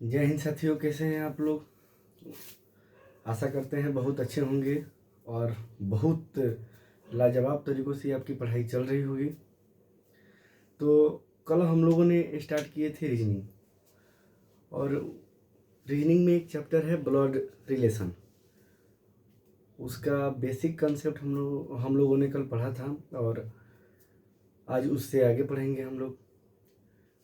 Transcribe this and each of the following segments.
जय हिंद साथियों, कैसे हैं आप लोग। आशा करते हैं बहुत अच्छे होंगे और बहुत लाजवाब तरीक़ों से आपकी पढ़ाई चल रही होगी। तो कल हम लोगों ने स्टार्ट किए थे रीजनिंग, और रीजनिंग में एक चैप्टर है ब्लड रिलेशन। उसका बेसिक कंसेप्ट हम लोगों ने कल पढ़ा था और आज उससे आगे पढ़ेंगे हम लोग।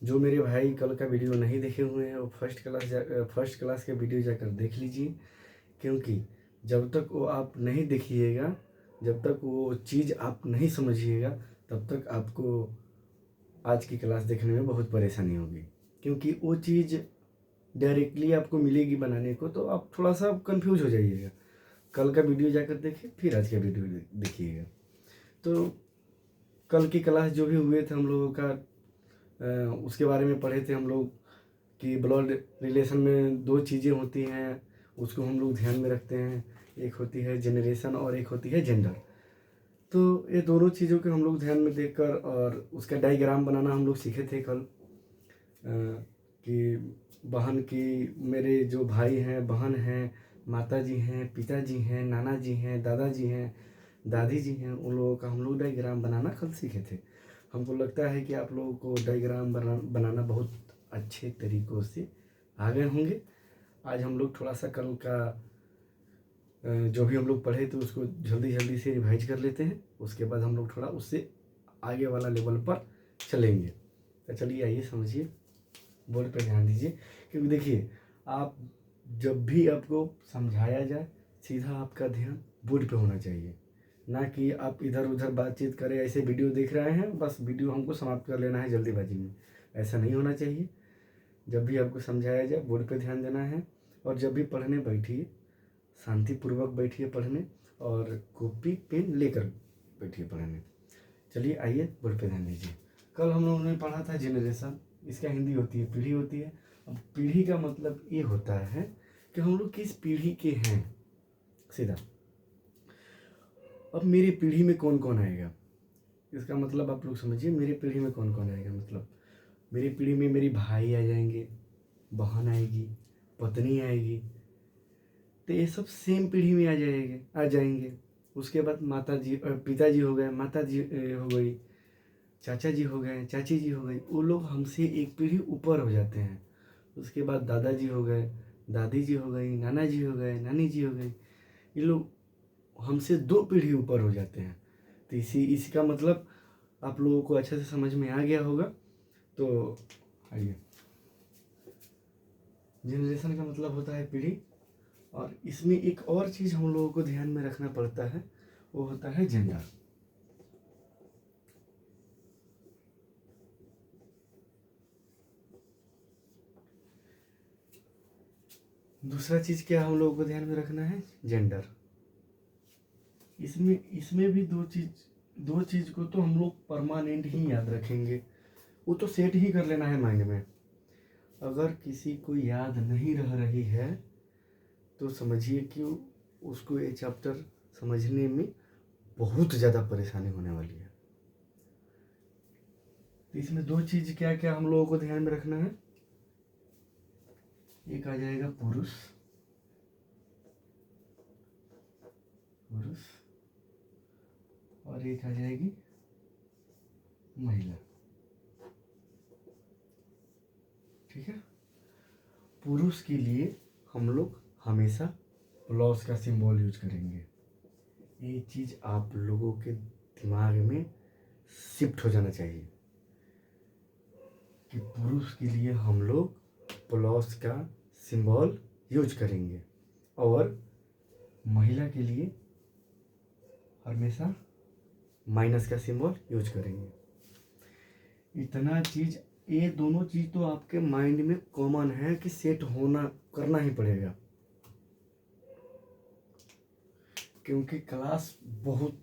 जो मेरे भाई कल का वीडियो नहीं देखे हुए हैं वो फर्स्ट क्लास के वीडियो जाकर देख लीजिए, क्योंकि जब तक वो आप नहीं देखिएगा, जब तक वो चीज़ आप नहीं समझिएगा, तब तक आपको आज की क्लास देखने में बहुत परेशानी होगी। क्योंकि वो चीज़ डायरेक्टली आपको मिलेगी बनाने को, तो आप थोड़ा सा कंफ्यूज हो जाइएगा। कल का वीडियो जाकर देखिए, फिर आज का वीडियो देखिएगा। तो कल की क्लास जो भी हुए थे हम लोगों का, उसके बारे में पढ़े थे हम लोग कि ब्लड रिलेशन में दो चीज़ें होती हैं, उसको हम लोग ध्यान में रखते हैं। एक होती है जनरेशन और एक होती है जेंडर। तो ये दोनों चीज़ों के हम लोग ध्यान में देखकर और उसका डायग्राम बनाना हम लोग सीखे थे कल। कि बहन की, मेरे जो भाई हैं, बहन हैं, माता जी हैं, पिताजी हैं, नाना जी हैं, दादाजी हैं, दादी जी हैं, उन लोगों का हम लोग डायग्राम बनाना कल सीखे थे। हमको लगता है कि आप लोगों को डायग्राम बनाना बहुत अच्छे तरीक़ों से आ गए होंगे। आज हम लोग थोड़ा सा कल का जो भी हम लोग पढ़े थे उसको जल्दी से रिवाइज कर लेते हैं। उसके बाद हम लोग थोड़ा उससे आगे वाला लेवल पर चलेंगे। तो चलिए आइए, समझिए, बोर्ड पर ध्यान दीजिए। क्योंकि देखिए, आप जब भी आपको समझाया जाए, सीधा आपका ध्यान बोर्ड पे होना चाहिए, ना कि आप इधर उधर बातचीत करें। ऐसे वीडियो देख रहे हैं, बस वीडियो हमको समाप्त कर लेना है जल्दीबाजी में, ऐसा नहीं होना चाहिए। जब भी आपको समझाया जाए, बोर्ड पे ध्यान देना है। और जब भी पढ़ने बैठिए, शांतिपूर्वक बैठिए पढ़ने, और कॉपी पेन लेकर बैठिए पढ़ने। चलिए आइए, बोर्ड पे ध्यान दीजिए। कल हम लोगों ने पढ़ा था जनरेशन। इसका हिंदी होती है पीढ़ी होती है। अब पीढ़ी का मतलब ये होता है कि हम लोग किस पीढ़ी के हैं, सीधा। अब मेरी पीढ़ी में कौन कौन आएगा, इसका मतलब आप लोग समझिए। मेरी पीढ़ी में कौन कौन आएगा, मतलब मेरी पीढ़ी में मेरी भाई आ जाएंगे, बहन आएगी, पत्नी आएगी। तो ये सब सेम पीढ़ी में आ जाएंगे। उसके बाद माता जी, पिताजी हो गए, माता जी हो गई, चाचा जी हो गए, चाची जी हो गई। वो लोग हमसे एक पीढ़ी ऊपर हो जाते हैं। उसके बाद दादाजी हो गए, दादी जी हो गई, नाना जी हो गए, नानी जी हो गई। ये लोग हमसे दो पीढ़ी ऊपर हो जाते हैं। तो इसका मतलब आप लोगों को अच्छे से समझ में आ गया होगा। तो आइए, जनरेशन का मतलब होता है पीढ़ी। और इसमें एक और चीज़ हम लोगों को ध्यान में रखना पड़ता है, वो होता है जेंडर। दूसरा चीज़ क्या हम लोगों को ध्यान में रखना है, जेंडर। इसमें भी दो चीज़ को तो हम लोग परमानेंट ही याद रखेंगे। वो तो सेट ही कर लेना है माइंड में। अगर किसी को याद नहीं रह रही है तो समझिए कि उसको ये चैप्टर समझने में बहुत ज़्यादा परेशानी होने वाली है। तो इसमें दो चीज़ क्या क्या हम लोगों को ध्यान में रखना है। एक आ जाएगा पुरुष, और एक आ जाएगी महिला। ठीक है। पुरुष के लिए हम लोग हमेशा प्लस का सिंबल यूज करेंगे। ये चीज़ आप लोगों के दिमाग में शिफ्ट हो जाना चाहिए कि पुरुष के लिए हम लोग प्लस का सिंबल यूज करेंगे, और महिला के लिए हमेशा माइनस का सिंबल यूज करेंगे। इतना चीज़, ये दोनों चीज़ तो आपके माइंड में कॉमन है कि सेट होना करना ही पड़ेगा। क्योंकि क्लास बहुत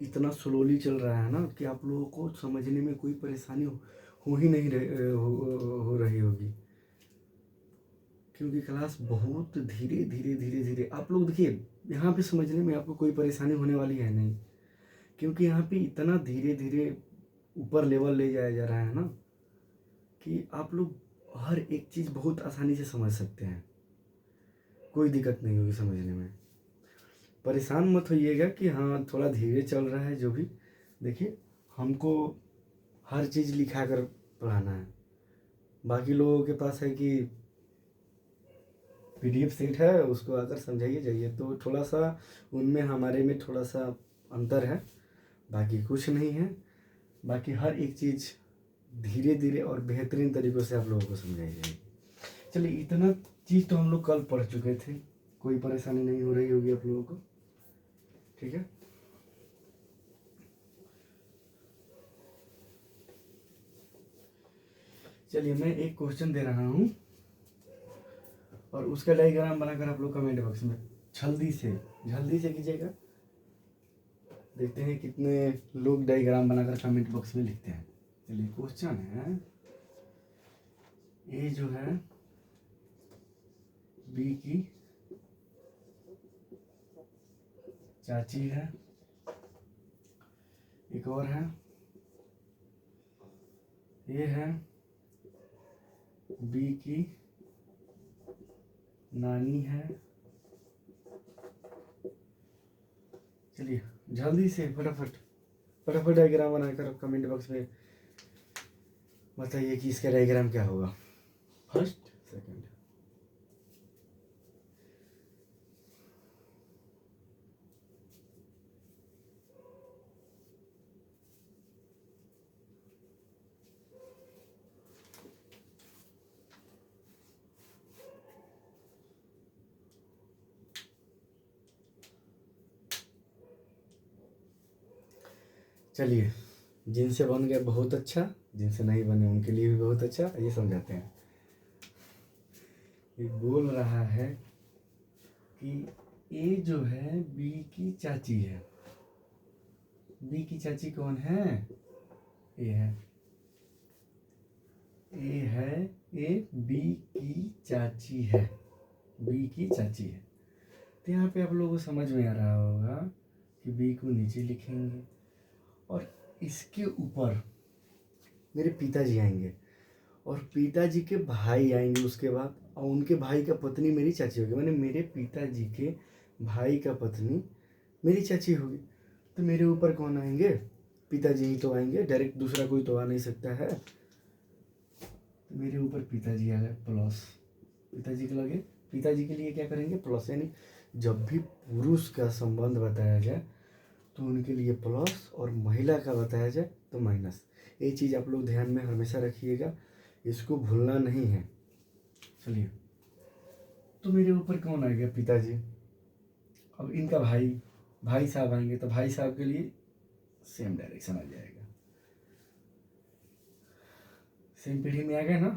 इतना स्लोली चल रहा है ना कि आप लोगों को समझने में कोई परेशानी हो ही नहीं हो रही होगी। क्योंकि क्लास बहुत धीरे आप लोग देखिए, यहाँ पे समझने में आपको कोई परेशानी होने वाली है नहीं। क्योंकि यहाँ पे इतना धीरे ऊपर लेवल ले जाया जा रहा है ना कि आप लोग हर एक चीज़ बहुत आसानी से समझ सकते हैं, कोई दिक्कत नहीं होगी समझने में। परेशान मत होइएगा कि हाँ थोड़ा धीरे चल रहा है, जो भी देखिए हमको हर चीज़ लिखा कर पढ़ाना है। बाकी लोगों के पास है कि PDF सेट है, उसको आकर समझाइए जाइए, तो थोड़ा सा उनमें हमारे में थोड़ा सा अंतर है, बाकी कुछ नहीं है। बाकी हर एक चीज़ धीरे धीरे और बेहतरीन तरीक़ों से आप लोगों को समझाई जाएगी। चलिए इतना चीज़ तो हम लोग कल पढ़ चुके थे, कोई परेशानी नहीं हो रही होगी आप लोगों को, ठीक है। चलिए मैं एक क्वेश्चन दे रहा हूँ और उसका डायग्राम बनाकर आप लोग कमेंट बॉक्स में जल्दी से कीजिएगा। देखते हैं कितने लोग डायग्राम बनाकर कमेंट बॉक्स में लिखते हैं। चलिए क्वेश्चन है, ये जो है बी की चाची है, एक और है, ये है बी की नानी है। चलिए जल्दी से फटाफट डायग्राम बनाकर कमेंट बॉक्स में बताइए कि इसका डायग्राम क्या होगा, फर्स्ट सेकंड। चलिए जिनसे बन गया बहुत अच्छा, जिनसे नहीं बने उनके लिए भी बहुत अच्छा। ये समझाते हैं, ये बोल रहा है कि ये जो है बी की चाची है। बी की चाची कौन है? ये है, ये बी की चाची है, बी की चाची है। तो यहाँ पे आप लोगों को समझ में आ रहा होगा कि बी को नीचे लिखेंगे और इसके ऊपर मेरे पिताजी आएंगे और पिताजी के भाई आएंगे उसके बाद, और उनके भाई का पत्नी मेरी चाची होगी, माने मेरे पिताजी के भाई का पत्नी मेरी चाची होगी। तो मेरे ऊपर कौन आएंगे? पिताजी ही तो आएंगे, डायरेक्ट दूसरा कोई तो आ नहीं सकता है। तो मेरे ऊपर पिताजी आ गए प्लस, पिताजी के लगे, पिताजी के लिए क्या करेंगे? प्लस। यानी जब भी पुरुष का संबंध बताया जाए तो उनके लिए प्लस, और महिला का बताया जाए तो माइनस। ये चीज़ आप लोग ध्यान में हमेशा रखिएगा, इसको भूलना नहीं है। चलिए तो मेरे ऊपर कौन आ गया? पिताजी। अब इनका भाई साहब आएंगे तो भाई साहब के लिए सेम डायरेक्शन आ जाएगा, सेम पीढ़ी में आ गए ना।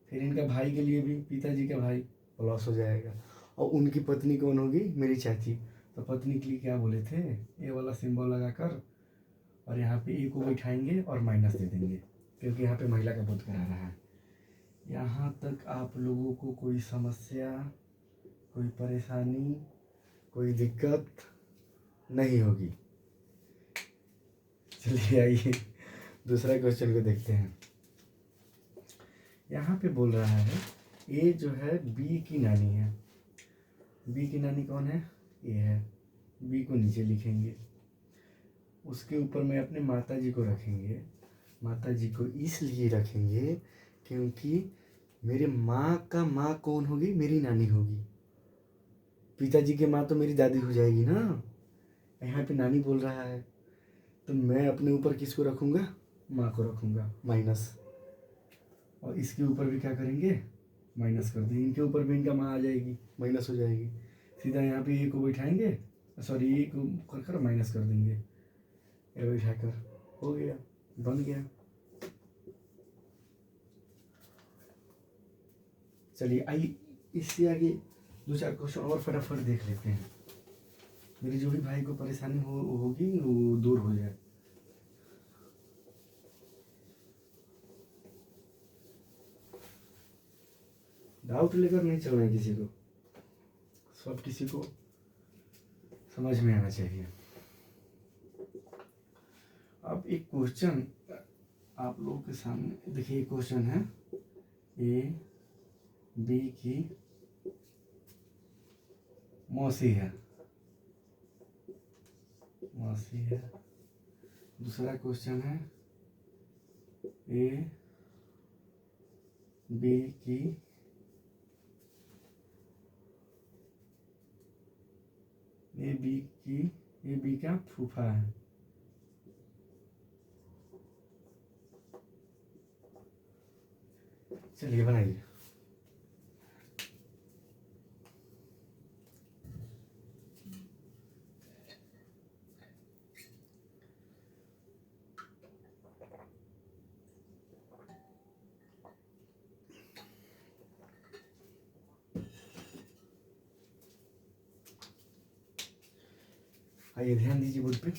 फिर इनका भाई के लिए भी पिताजी का भाई प्लस हो जाएगा, और उनकी पत्नी कौन होगी? मेरी चाची। तो पत्नी के लिए क्या बोले थे? ये वाला सिंबल लगाकर, और यहाँ पे ए को बैठाएंगे और माइनस दे देंगे, क्योंकि यहाँ पे महिला का बोध करा रहा है। यहाँ तक आप लोगों को कोई समस्या, कोई परेशानी, कोई दिक्कत नहीं होगी। चलिए आइए दूसरा क्वेश्चन को देखते हैं। यहाँ पे बोल रहा है ये जो है बी की नानी है। बी की नानी कौन है? ये है। बी को नीचे लिखेंगे, उसके ऊपर में अपने माता जी को रखेंगे। माता जी को इसलिए रखेंगे क्योंकि मेरे माँ का माँ कौन होगी? मेरी नानी होगी। पिताजी के माँ तो मेरी दादी हो जाएगी ना। यहाँ पे नानी बोल रहा है, तो मैं अपने ऊपर किसको रखूँगा? माँ को रखूँगा, माइनस। और इसके ऊपर भी क्या करेंगे? माइनस कर देंगे। इनके ऊपर भी इनका माँ आ जाएगी, माइनस हो जाएगी। सीधा यहाँ पे ए को बैठाएंगे, सॉरी ए को कर कर माइनस कर देंगे, ए बैठा कर, हो गया, बन गया। चलिए आइए इससे आगे दो चार क्वेश्चन और फटाफट देख लेते हैं, मेरे जो भी भाई को परेशानी होगी वो दूर हो जाए। डाउट लेकर नहीं चलना है किसी को, सब किसी को समझ में आना चाहिए। अब एक क्वेश्चन आप लोगों के सामने देखिए, क्वेश्चन है ए बी की मौसी है, मौसी है। दूसरा क्वेश्चन है ए बी की ए बी का फूफा है। चलिए बनाइए। आइए ध्यान दीजिए बोर्ड पे।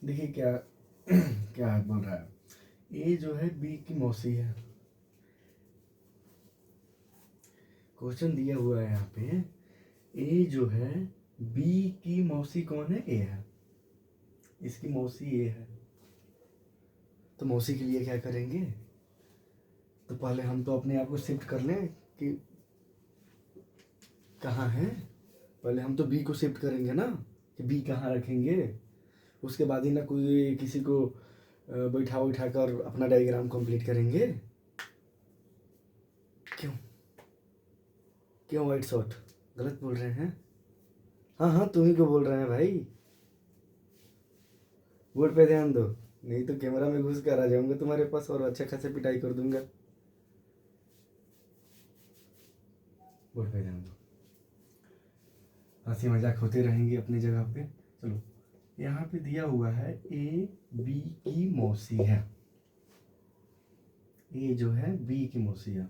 देखिए क्या क्या बोल रहा है। ए जो है बी की मौसी है। क्वेश्चन दिया हुआ है यहाँ पे, ए जो है बी की मौसी कौन है? ए है। इसकी मौसी ए है। तो मौसी के लिए क्या करेंगे? तो पहले हम तो अपने आप को शिफ्ट कर लें कि कहाँ है। पहले हम तो बी को शिफ्ट करेंगे ना, कि बी कहाँ रखेंगे। उसके बाद ही ना कोई किसी को बैठा कर अपना डायग्राम कंप्लीट करेंगे। क्यों वाइट शॉट गलत बोल रहे हैं? हाँ तुम्ही को बोल रहे हैं भाई। बोर्ड पे ध्यान दो, नहीं तो कैमरा में घुस कर आ जाऊंगा तुम्हारे पास और अच्छा खासा पिटाई कर दूंगा। बोर्ड पे ध्यान दो, हंसी मजाक होते रहेंगे अपनी जगह पे। चलो यहाँ पे दिया हुआ है ए बी की मौसी है। ए जो है बी की मौसी है,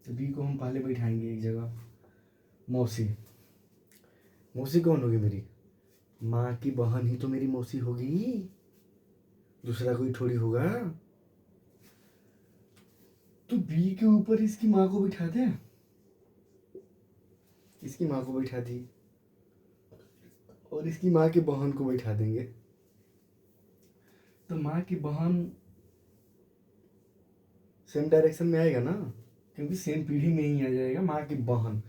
तो बी को हम पहले बैठाएंगे एक जगह। मौसी, मौसी कौन होगी? मेरी माँ की बहन ही तो मेरी मौसी होगी, दूसरा कोई थोड़ी होगा। तो बी के ऊपर इसकी माँ को बैठा दे। इसकी माँ को बैठा दी और इसकी माँ की बहन को बैठा देंगे। तो माँ की बहन सेम डायरेक्शन में आएगा ना, क्योंकि सेम पीढ़ी में ही आ जाएगा। माँ की बहन,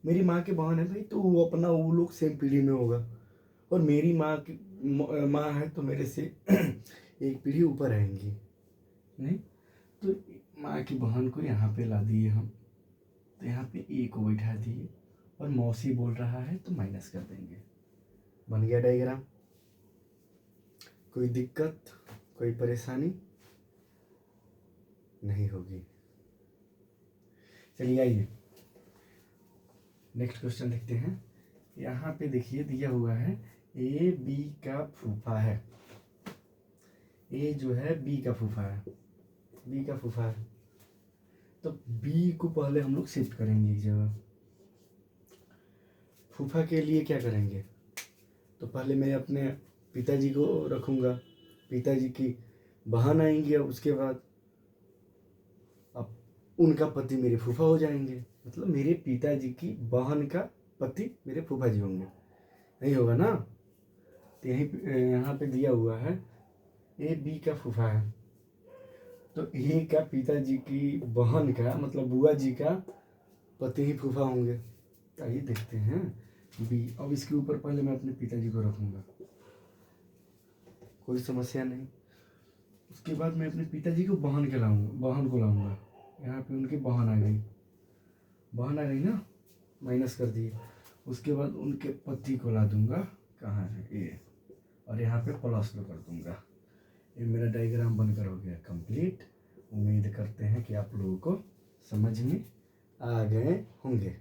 मेरी माँ की बहन है भाई, तो वो अपना वो लोग सेम पीढ़ी में होगा। और मेरी माँ की माँ है तो मेरे से एक पीढ़ी ऊपर आएंगी नहीं। तो माँ की बहन को यहाँ पे ला दिए हम, तो यहाँ पे ए को बैठा दिए और मौसी बोल रहा है तो माइनस कर देंगे। बन गया डायग्राम। कोई दिक्कत, कोई परेशानी नहीं होगी। चलिए आइए नेक्स्ट क्वेश्चन देखते हैं। यहाँ पे देखिए दिया हुआ है ए बी का फूफा है। ए जो है बी का फूफा है, बी का फूफा है। तो बी को पहले हम लोग शिफ्ट करेंगे एक जगह। फूफा के लिए क्या करेंगे? तो पहले मैं अपने पिताजी को रखूँगा, पिताजी की बहन आएंगी और उसके बाद अब उनका पति मेरे फूफा हो जाएंगे। मतलब मेरे पिताजी की बहन का पति मेरे फूफा जी होंगे, नहीं होगा ना? तो यहाँ पे दिया हुआ है ए बी का फूफा है, तो ए का पिताजी की बहन का मतलब बुआ जी का पति ही फूफा होंगे। आइए देखते हैं बी। अब इसके ऊपर पहले मैं अपने पिताजी को रखूँगा, कोई समस्या नहीं। उसके बाद मैं अपने पिताजी को बहन को लाऊंगा। यहाँ पे उनकी बहन आ गई, बहन आ गई ना, माइनस कर दिए। उसके बाद उनके पति को ला दूंगा, कहाँ है ए, और यहाँ पे प्लस कर दूंगा। ये मेरा डायग्राम बनकर हो गया कंप्लीट। उम्मीद करते हैं कि आप लोगों को समझ में आ गए होंगे,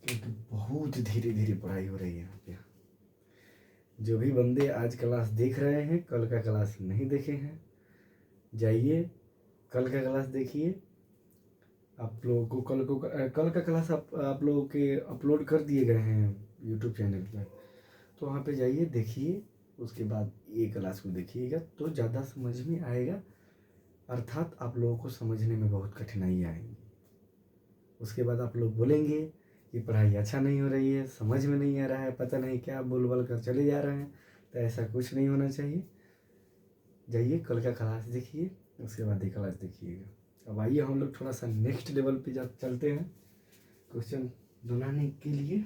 क्योंकि बहुत धीरे धीरे पढ़ाई हो रही है यहाँ पे। जो भी बंदे आज क्लास देख रहे हैं, कल का क्लास नहीं देखे हैं, जाइए कल का क्लास देखिए। आप लोगों को कल का क्लास आप लोगों के अपलोड कर दिए गए हैं यूट्यूब चैनल पे, तो वहाँ पे जाइए देखिए। उसके बाद ये क्लास को देखिएगा तो ज़्यादा समझ में आएगा, अर्थात आप लोगों को समझने में बहुत कठिनाई आएगी। उसके बाद आप लोग बोलेंगे कि पढ़ाई अच्छा नहीं हो रही है, समझ में नहीं आ रहा है, पता नहीं क्या बोल बोल कर चले जा रहे हैं। तो ऐसा कुछ नहीं होना चाहिए। जाइए कल का क्लास देखिए, उसके बाद ही क्लास देखिएगा। अब आइए हम लोग थोड़ा सा नेक्स्ट लेवल पे जा चलते हैं क्वेश्चन बनाने के लिए।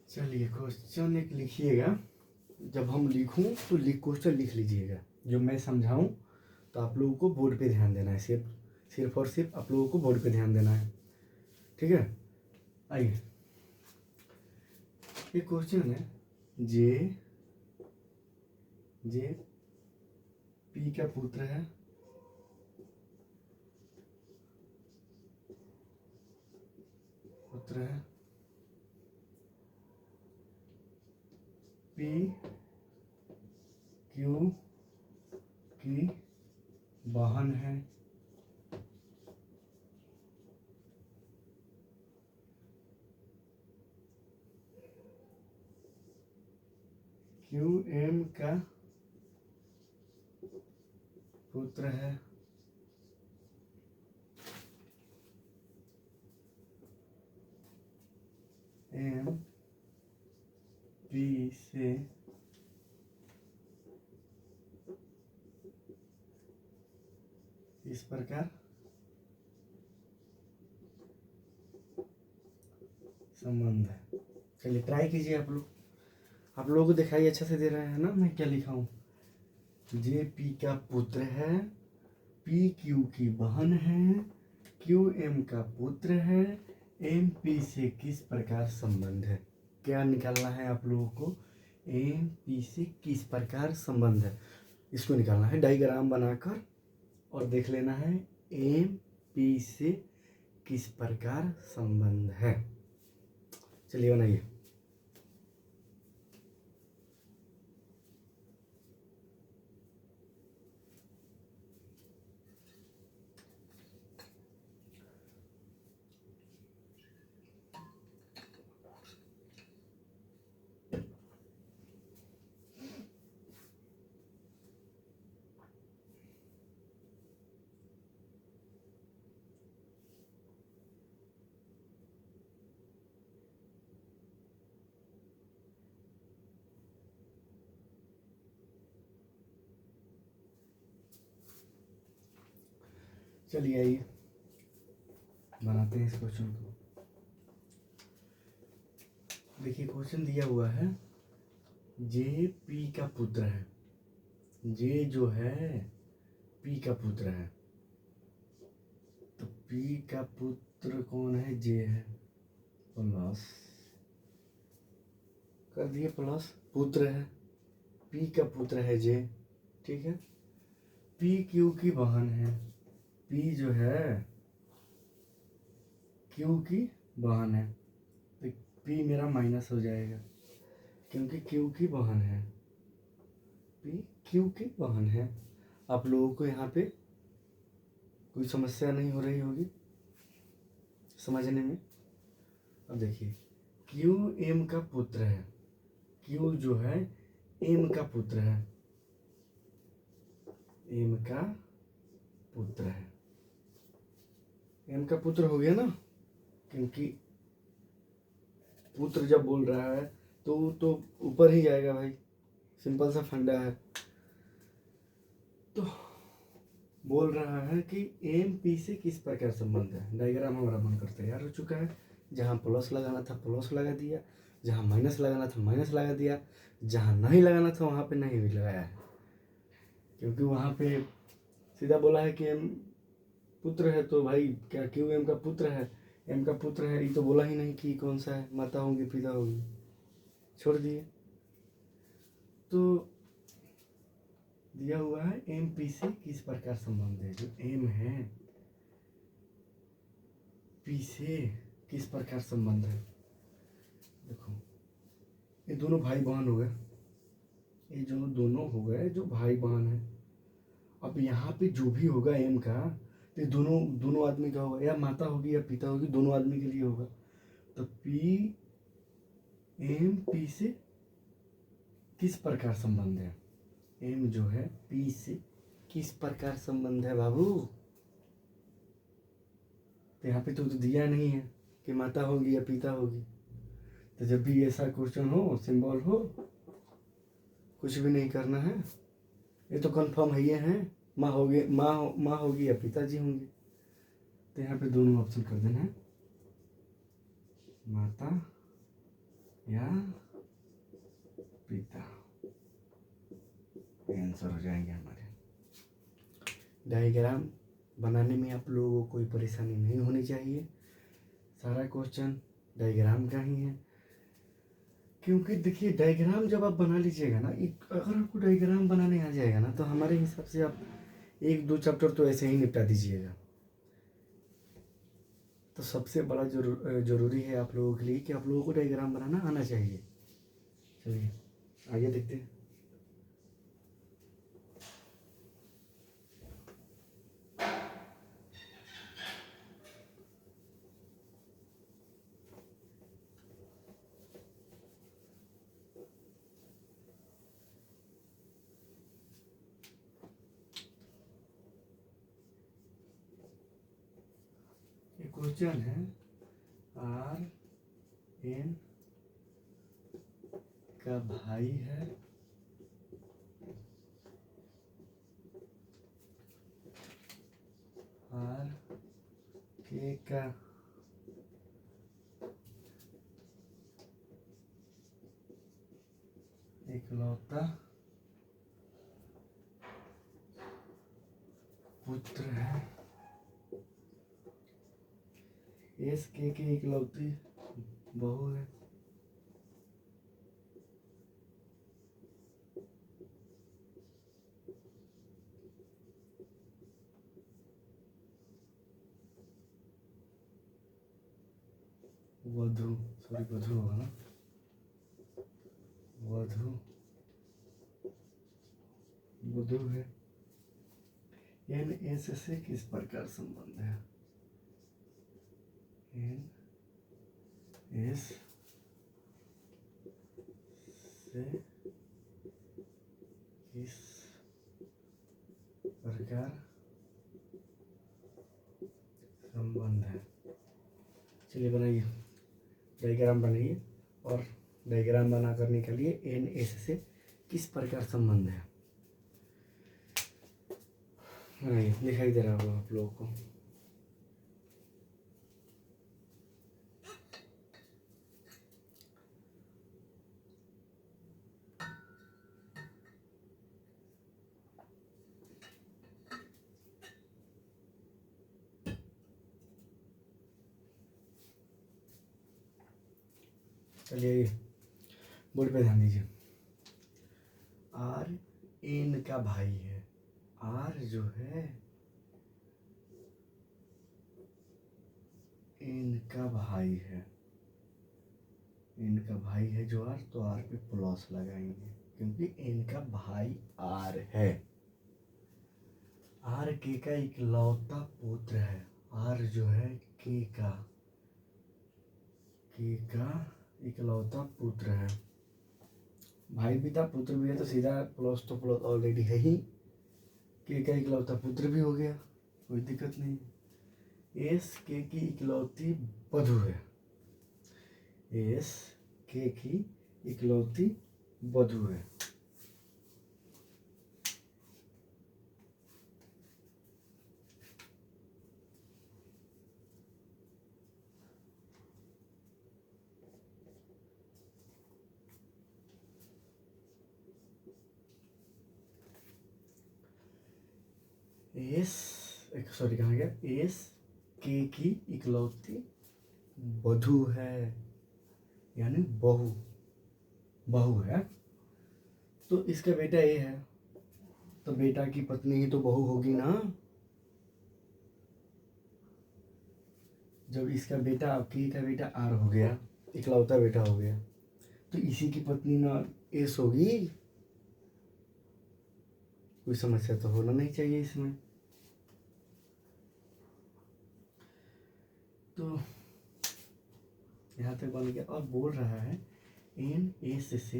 चलिए क्वेश्चन एक लिखिएगा। जब हम लिखूं तो क्वेश्चन लिख लीजिएगा। जो मैं समझाऊं तो आप लोगों को बोर्ड पे ध्यान देना है। सिर्फ और सिर्फ आप लोगों को बोर्ड पे ध्यान देना है, ठीक है। आइए, ये क्वेश्चन है जे पी का पुत्र है, पी क्यू की बहन है, क्यू एम का पुत्र है, एम पी से इस प्रकार संबंध है। चलिए ट्राई कीजिए आप लोग। आप लोगों को दिखाई अच्छा से दे रहे हैं ना मैं क्या लिखा हूँ। जे पी का पुत्र है, पी क्यू की बहन है, क्यू एम का पुत्र है, एम पी से किस प्रकार संबंध है। क्या निकालना है आप लोगों को, एम पी से किस प्रकार संबंध है, इसको निकालना है डायग्राम बनाकर और देख लेना है एम पी से किस प्रकार संबंध है। चलिए बनाइए। चलिए आइए बनाते हैं इस क्वेश्चन को। देखिए क्वेश्चन दिया हुआ है जे पी का पुत्र है। जे जो है पी का पुत्र है, तो पी का पुत्र कौन है, जे है। प्लस कर दिए, प्लस पुत्र है, पी का पुत्र है जे, ठीक है। पी क्यू की बहन है, पी जो है क्यू की बहन है, तो पी मेरा माइनस हो जाएगा क्योंकि क्यू की बहन है, पी क्यू की बहन है। आप लोगों को यहाँ पे कोई समस्या नहीं हो रही होगी समझने में। अब देखिए क्यू एम का पुत्र है, क्यू जो है एम का पुत्र है, एम का पुत्र है, एम का पुत्र हो गया ना, क्योंकि पुत्र जब बोल रहा है तो ऊपर ही जाएगा भाई, सिंपल सा फंडा है। तो बोल रहा है कि एम पी से किस प्रकार संबंध है। डायग्राम हमारा बनकर तैयार हो चुका है। जहाँ प्लस लगाना था प्लस लगा दिया, जहाँ माइनस लगाना था माइनस लगा दिया, जहाँ नहीं लगाना था वहाँ पे नहीं भी लगाया है, क्योंकि वहाँ पे सीधा बोला है कि एम पुत्र है, तो भाई क्या क्यों एम का पुत्र है, एम का पुत्र है, ये तो बोला ही नहीं कि कौन सा है, माता होंगी पिता होंगी, छोड़ दिए। तो दिया हुआ है एम पी से किस प्रकार संबंध है। जो एम है पी से किस प्रकार संबंध है। देखो ये दोनों भाई बहन हो गए, ये जो दोनों हो गए जो भाई बहन है। अब यहाँ पे जो भी होगा एम का, तो दोनों आदमी का होगा, या माता होगी या पिता होगी, दोनों आदमी के लिए होगा। तो पी एम पी से किस प्रकार संबंध है। एम जो है पी से किस प्रकार संबंध है बाबू? तो यहाँ पे तो दिया नहीं है कि माता होगी या पिता होगी। तो जब भी ऐसा क्वेश्चन हो, सिंबल हो, कुछ भी नहीं करना है। ये तो कंफर्म है, ये हैं माँ होगी, माँ होगी या पिताजी होंगे। तो यहाँ पे दोनों ऑप्शन कर देना है, माता या पिता। आंसर हो जाएंगे हमारे। डायग्राम बनाने में आप लोगों को कोई परेशानी नहीं होनी चाहिए। सारा क्वेश्चन डायग्राम का ही है। क्योंकि देखिए डायग्राम जब आप बना लीजिएगा ना, अगर आपको डायग्राम बनाने आ जाएगा ना, तो हमारे हिसाब से आप 1-2 चैप्टर तो ऐसे ही निपटा दीजिएगा। तो सबसे बड़ा जरूरी है आप लोगों के लिए कि आप लोगों को डायग्राम बनाना आना चाहिए। चलिए आगे देखते हैं। क्वेश्चन है RN का भाई है RK का इकलौता पुत्र है। SK की इकलौती बहू है। वधु होगा ना, वधु है। NS से किस प्रकार संबंध है? NS से किस प्रकार संबंध है? चलिए बनाइए, डायग्राम बनाइए। और डायग्राम बना करने के लिए NS से किस प्रकार संबंध है बनाइए। दिखाई दे रहा होगा आप लोगों को। चलिए बोर्ड पे ध्यान दीजिए। RN का भाई है। R जो है N का भाई है। N का भाई है जो R, तो R पे प्लस लगाएंगे क्योंकि N का भाई R है। R K का इकलौता पुत्र है। R जो है K का इकलौता पुत्र है। भाई भी था, पुत्र भी है, तो सीधा प्लस तो प्लस ऑलरेडी है ही। K का इकलौता पुत्र भी हो गया, कोई दिक्कत नहीं। SK की इकलौती वधू है। SK की इकलौती वधू है। कहाँ गया? SK की इकलौती वधू है, यानी बहू है। तो इसका बेटा A है, तो बेटा की पत्नी ही तो बहू होगी ना। जब इसका बेटा K का बेटा R हो गया, इकलौता बेटा हो गया, तो इसी की पत्नी ना S होगी। कोई समस्या तो होना नहीं चाहिए इसमें। तो यहाँ तक बन गया। और बोल रहा है NS से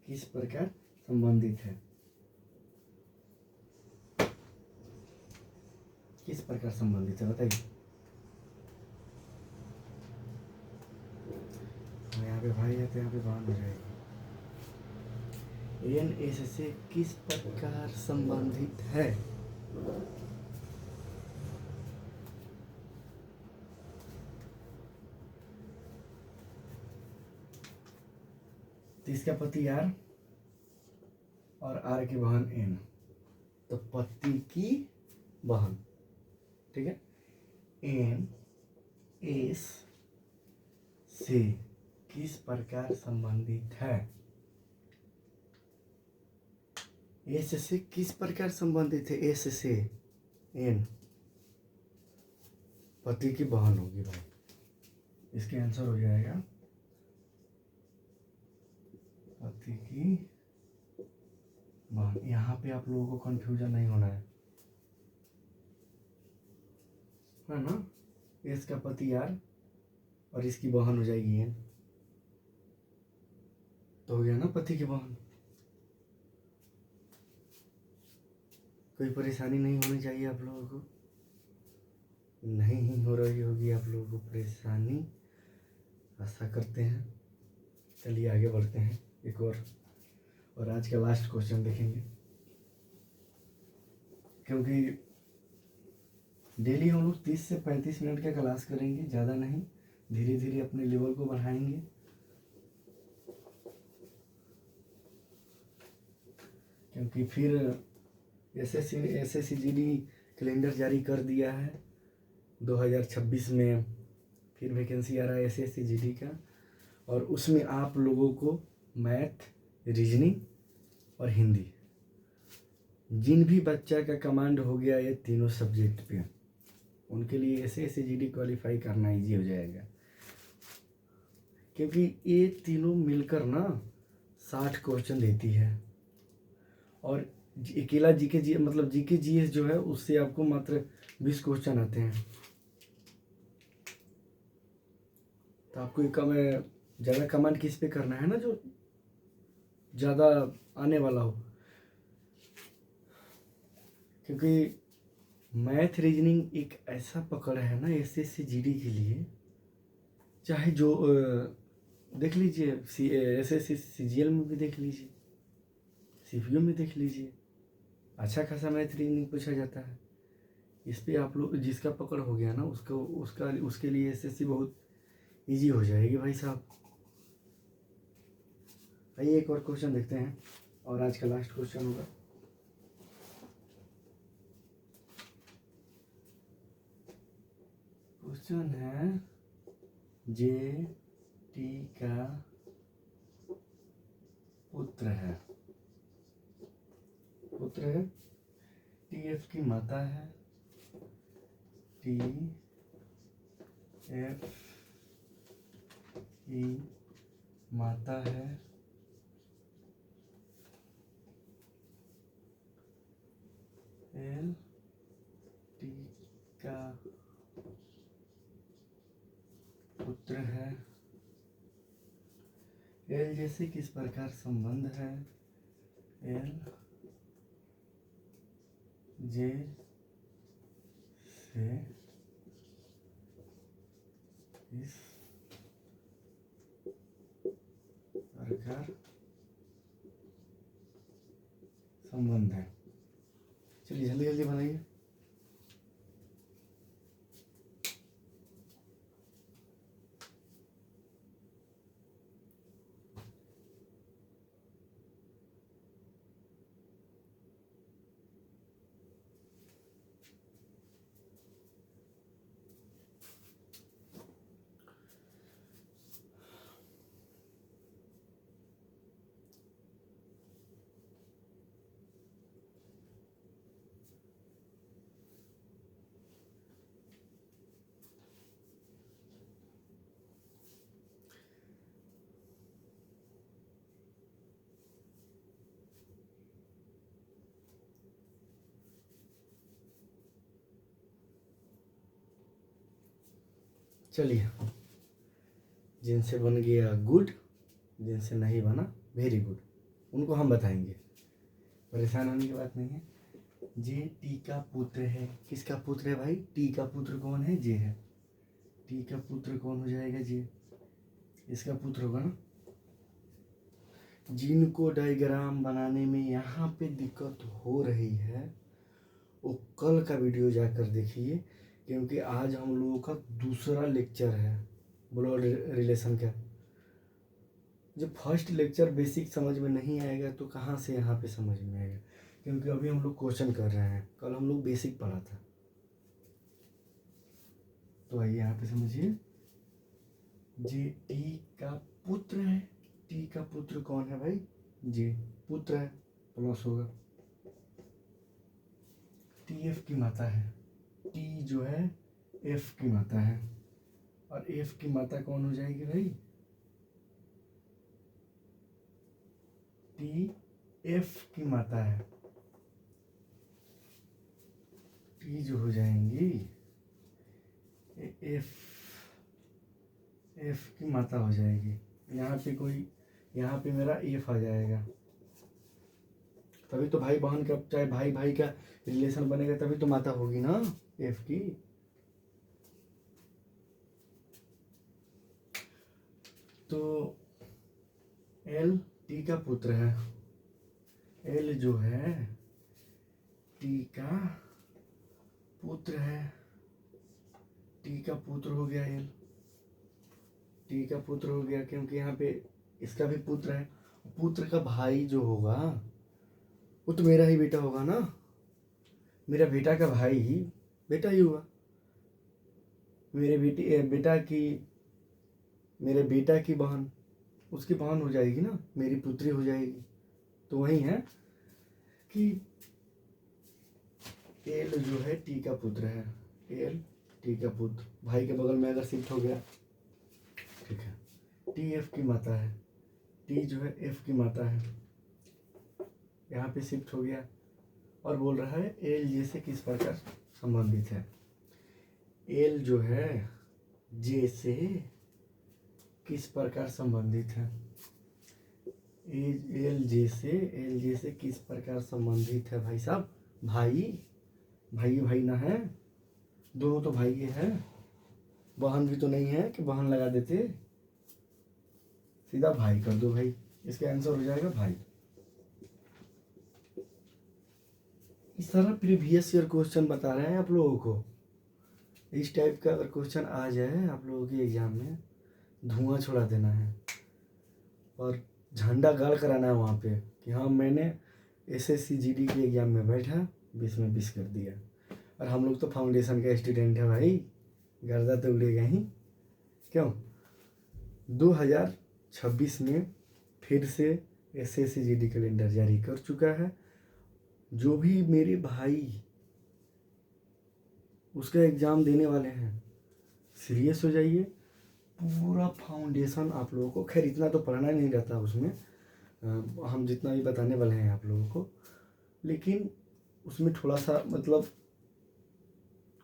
किस प्रकार संबंधित है। किस प्रकार संबंधित है बताइए। यहाँ पे भाई है तो यहाँ पे बहन हो जाएगी। एन एस से किस प्रकार संबंधित है? तो इसका पति आर और आर की बहन एन, तो पति की बहन, ठीक है। एन एस से किस प्रकार संबंधित है? एस से किस प्रकार संबंधित है? एस से एन पति की बहन होगी भाई, इसके आंसर हो जाएगा पति की बहन। यहाँ पे आप लोगों को कंफ्यूजन नहीं होना है ना। एस का पति आर और इसकी बहन हो जाएगी एन, तो हो गया ना पति की बहन। कोई परेशानी नहीं होनी चाहिए आप लोगों को, नहीं ही हो रही होगी आप लोगों को परेशानी, आशा करते हैं। चलिए आगे बढ़ते हैं एक और आज का लास्ट क्वेश्चन देखेंगे, क्योंकि डेली हम लोग 30 से 35 मिनट का क्लास करेंगे, ज़्यादा नहीं, धीरे धीरे अपने लेवल को बढ़ाएंगे। क्योंकि फिर SSCGD कैलेंडर जारी कर दिया है 2026 में, फिर वैकेंसी आ रहा है SSCGD का, और उसमें आप लोगों को मैथ, रीजनिंग और हिंदी, जिन भी बच्चा का कमांड हो गया ये तीनों सब्जेक्ट पे, उनके लिए SSCGD क्वालिफाई करना इजी हो जाएगा। क्योंकि ये तीनों मिलकर ना 60 क्वेश्चन देती है, और अकेला जीके मतलब जीके जीएस जो है उससे आपको मात्र 20 क्वेश्चन आते हैं। तो आपको ज़्यादा कमांड किस पे करना है ना, जो ज़्यादा आने वाला हो। क्योंकि मैथ रीजनिंग एक ऐसा पकड़ है ना SSCGD के लिए, चाहे जो देख लीजिए SSCGL में भी देख लीजिए, CPO में देख लीजिए, अच्छा खासा मैथ रीजनिंग पूछा जाता है। इस पे आप लोग जिसका पकड़ हो गया ना उसके लिए SSC बहुत इजी हो जाएगी भाई साहब। आइए एक और क्वेश्चन देखते हैं, और आज का लास्ट क्वेश्चन होगा। क्वेश्चन है JT का पुत्र है TF की माता है, TF की माता है, LT का पुत्र है। L जैसे किस प्रकार संबंध है? L J से इस प्रकार संबंध है। चलिए जल्दी जल्दी बनाइए। चलिए, जिनसे बन गया गुड, जिनसे नहीं बना वेरी गुड, उनको हम बताएंगे, परेशान होने की बात नहीं है। जे टी का पुत्र है। किसका पुत्र है भाई? टी का पुत्र कौन है? जे है। टी का पुत्र कौन हो जाएगा? जे। इसका पुत्र होगा ना। जिनको डायग्राम बनाने में यहाँ पे दिक्कत हो रही है वो कल का वीडियो जाकर देखिए, क्योंकि आज हम लोगों का दूसरा लेक्चर है ब्लड रिलेशन का। जब फर्स्ट लेक्चर बेसिक समझ में नहीं आएगा तो कहाँ से यहाँ पे समझ में आएगा, क्योंकि अभी हम लोग क्वेश्चन कर रहे हैं, कल हम लोग बेसिक पढ़ा था। तो आइए यहाँ पे समझिए। जे टी का पुत्र है। टी का पुत्र कौन है भाई? जे। पुत्र है, प्लस होगा। टी एफ की माता है। टी जो है एफ की माता है, और एफ की माता कौन हो जाएगी भाई? टी एफ की माता है। टी जो हो जाएंगी एफ, एफ की माता हो जाएगी। यहाँ पे मेरा एफ आ जाएगा। तभी तो भाई बहन का, चाहे भाई भाई का रिलेशन बनेगा, तभी तो माता होगी ना एफ की। तो एल टी का पुत्र है। एल जो है टी का पुत्र है। टी का पुत्र हो गया एल। टी का पुत्र हो गया, क्योंकि यहाँ पे इसका भी पुत्र है। पुत्र का भाई जो होगा वो तो मेरा ही बेटा होगा ना। मेरा बेटा का भाई ही बेटा ही हुआ। मेरे बेटा की बहन उसकी बहन हो जाएगी ना, मेरी पुत्री हो जाएगी। तो वही है कि एल जो है टी का पुत्र है। एल टी का पुत्र, भाई के बगल में अगर शिफ्ट हो गया, ठीक है। टी एफ की माता है। टी जो है एफ की माता है, यहाँ पे शिफ्ट हो गया। और बोल रहा है एल जे से किस प्रकार संबंधित है। एल जो है जे से किस प्रकार संबंधित है। एल जे से किस प्रकार संबंधित है भाई साहब? भाई ना है, दोनों तो भाई है। बहन भी तो नहीं है कि बहन लगा देते, सीधा भाई कर दो भाई। इसका आंसर हो जाएगा भाई। इस तरह प्रीवियस ईयर क्वेश्चन बता रहे हैं आप लोगों को। इस टाइप का अगर क्वेश्चन आ जाए आप लोगों के एग्जाम में, धुआं छोड़ा देना है और झंडा गाड़ कराना है वहाँ पे कि हाँ मैंने SSC GD के एग्जाम में बैठा 20 में 20 कर दिया। और हम लोग तो फाउंडेशन का स्टूडेंट है भाई, गर्दा तो उड़ेगा ही। क्यों? 2026 में फिर से SSC GD कैलेंडर जारी कर चुका है। जो भी मेरे भाई उसका एग्ज़ाम देने वाले हैं, सीरियस हो जाइए। पूरा फाउंडेशन आप लोगों को, खैर इतना तो पढ़ना नहीं रहता उसमें, हम जितना भी बताने वाले हैं आप लोगों को, लेकिन उसमें थोड़ा सा मतलब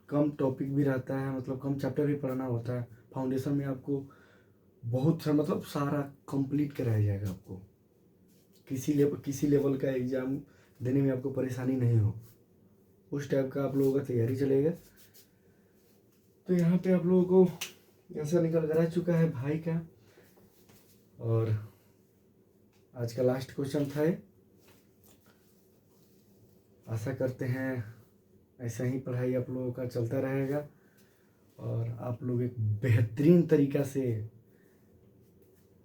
कम टॉपिक भी रहता है, मतलब कम चैप्टर भी पढ़ना होता है। फाउंडेशन में आपको बहुत सा मतलब सारा कंप्लीट कराया जाएगा आपको। किसी लेवल का एग्ज़ाम देने में आपको परेशानी नहीं हो, उस टाइप का आप लोगों का तैयारी चलेगा। तो यहाँ पे आप लोगों को आंसर निकल कर आ चुका है भाई का। और आज का लास्ट क्वेश्चन था। आशा करते हैं ऐसा ही पढ़ाई आप लोगों का चलता रहेगा और आप लोग एक बेहतरीन तरीक़ा से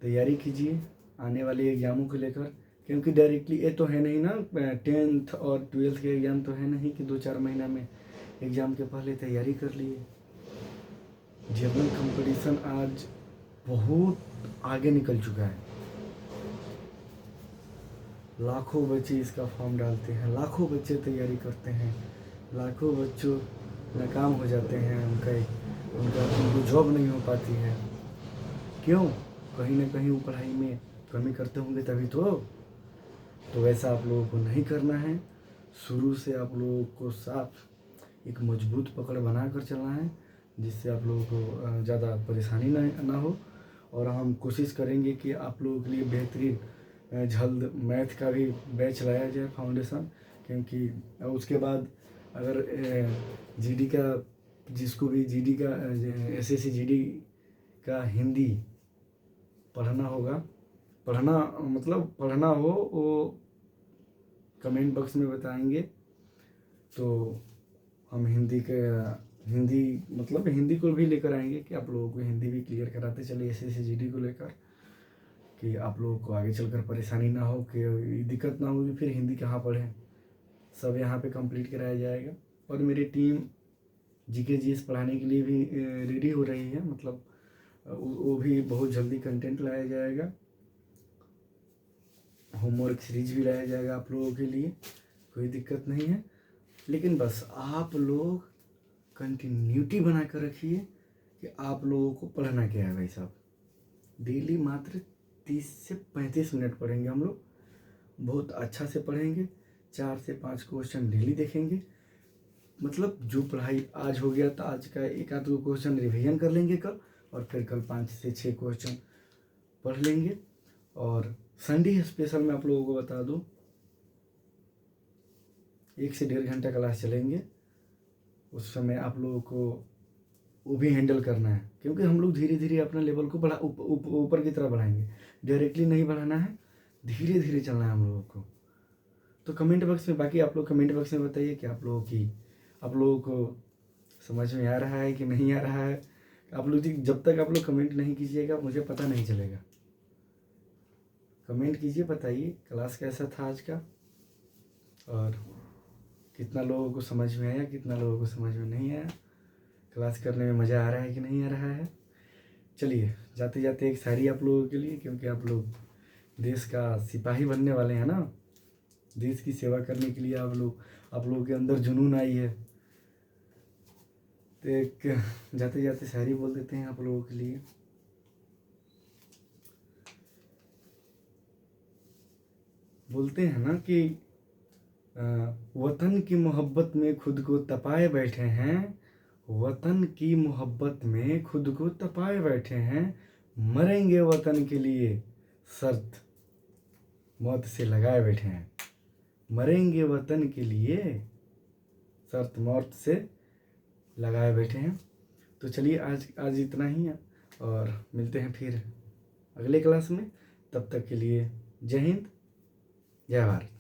तैयारी कीजिए आने वाले एग्ज़ामों को लेकर, क्योंकि डायरेक्टली ये तो है नहीं ना, 10th और 12th के एग्ज़ाम तो है नहीं कि 2-4 महीना में एग्ज़ाम के पहले तैयारी कर लिए। जनरल कंपटीशन आज बहुत आगे निकल चुका है। लाखों बच्चे इसका फॉर्म डालते हैं, लाखों बच्चे तैयारी करते हैं, लाखों बच्चों नाकाम हो जाते हैं, उनको जॉब नहीं हो पाती है। क्यों? कहीं ना कहीं वो पढ़ाई में कमी करते होंगे तभी तो वैसा आप लोगों को नहीं करना है। शुरू से आप लोगों को साफ एक मजबूत पकड़ बना कर चलना है, जिससे आप लोगों को ज़्यादा परेशानी ना हो। और हम कोशिश करेंगे कि आप लोगों के लिए बेहतरीन जल्द मैथ का भी बैच लाया जाए फाउंडेशन, क्योंकि उसके बाद अगर जीडी का, जिसको भी जीडी का एसएससी जीडी का हिंदी पढ़ना होगा, पढ़ना मतलब पढ़ना हो, वो कमेंट बॉक्स में बताएंगे तो हम हिंदी मतलब हिंदी को भी लेकर आएंगे कि आप लोगों को हिंदी भी क्लियर कराते चले एसएससी जीडी को लेकर, कि आप लोगों को आगे चलकर परेशानी ना हो, कि दिक्कत ना हो कि फिर हिंदी कहाँ पढ़ें। सब यहाँ पे कंप्लीट कराया जाएगा। और मेरी टीम जीके जीएस पढ़ाने के लिए भी रेडी हो रही है, मतलब वो भी बहुत जल्दी कंटेंट लाया जाएगा, होमवर्क सीरीज भी लाया जाएगा आप लोगों के लिए, कोई दिक्कत नहीं है। लेकिन बस आप लोग कंटिन्यूटी बना कर रखिए कि आप लोगों को पढ़ना क्या है भाई साहब। डेली मात्र 30 से 35 मिनट पढ़ेंगे हम लोग, बहुत अच्छा से पढ़ेंगे। 4 से 5 क्वेश्चन डेली देखेंगे, मतलब जो पढ़ाई आज हो गया था, आज का एक आध दो क्वेश्चन रिवीजन कर लेंगे कल, और फिर कल 5 से 6 क्वेश्चन पढ़ लेंगे। और संडे स्पेशल में आप लोगों को बता दूं, 1 से 1.5 घंटा क्लास चलेंगे। उस समय आप लोगों को वो भी हैंडल करना है, क्योंकि हम लोग धीरे धीरे अपने लेवल को बढ़ा ऊपर की तरफ बढ़ाएंगे, डायरेक्टली नहीं बढ़ाना है, धीरे धीरे चलना है हम लोगों को। तो कमेंट बॉक्स में, बाकी आप लोग कमेंट बॉक्स में बताइए कि आप लोगों को समझ में आ रहा है कि नहीं आ रहा है। आप लोग जब तक आप लोग कमेंट नहीं कीजिएगा मुझे पता नहीं चलेगा। कमेंट कीजिए, बताइए क्लास कैसा था आज का, और कितना लोगों को समझ में आया, कितना लोगों को समझ में नहीं आया, क्लास करने में मज़ा आ रहा है कि नहीं आ रहा है। चलिए जाते जाते एक शायरी आप लोगों के लिए, क्योंकि आप लोग देश का सिपाही बनने वाले हैं ना, देश की सेवा करने के लिए आप लोगों के अंदर जुनून आई है। तो एक जाते जाते शायरी बोल देते हैं आप लोगों के लिए। बोलते हैं ना कि वतन की मोहब्बत में खुद को तपाए बैठे हैं, वतन की मोहब्बत में खुद को तपाए बैठे हैं, मरेंगे वतन के लिए शर्त मौत से लगाए बैठे हैं, मरेंगे वतन के लिए शर्त मौत से लगाए बैठे हैं। तो चलिए आज इतना ही है, और मिलते हैं फिर अगले क्लास में। तब तक के लिए जय हिंद, जय भारत।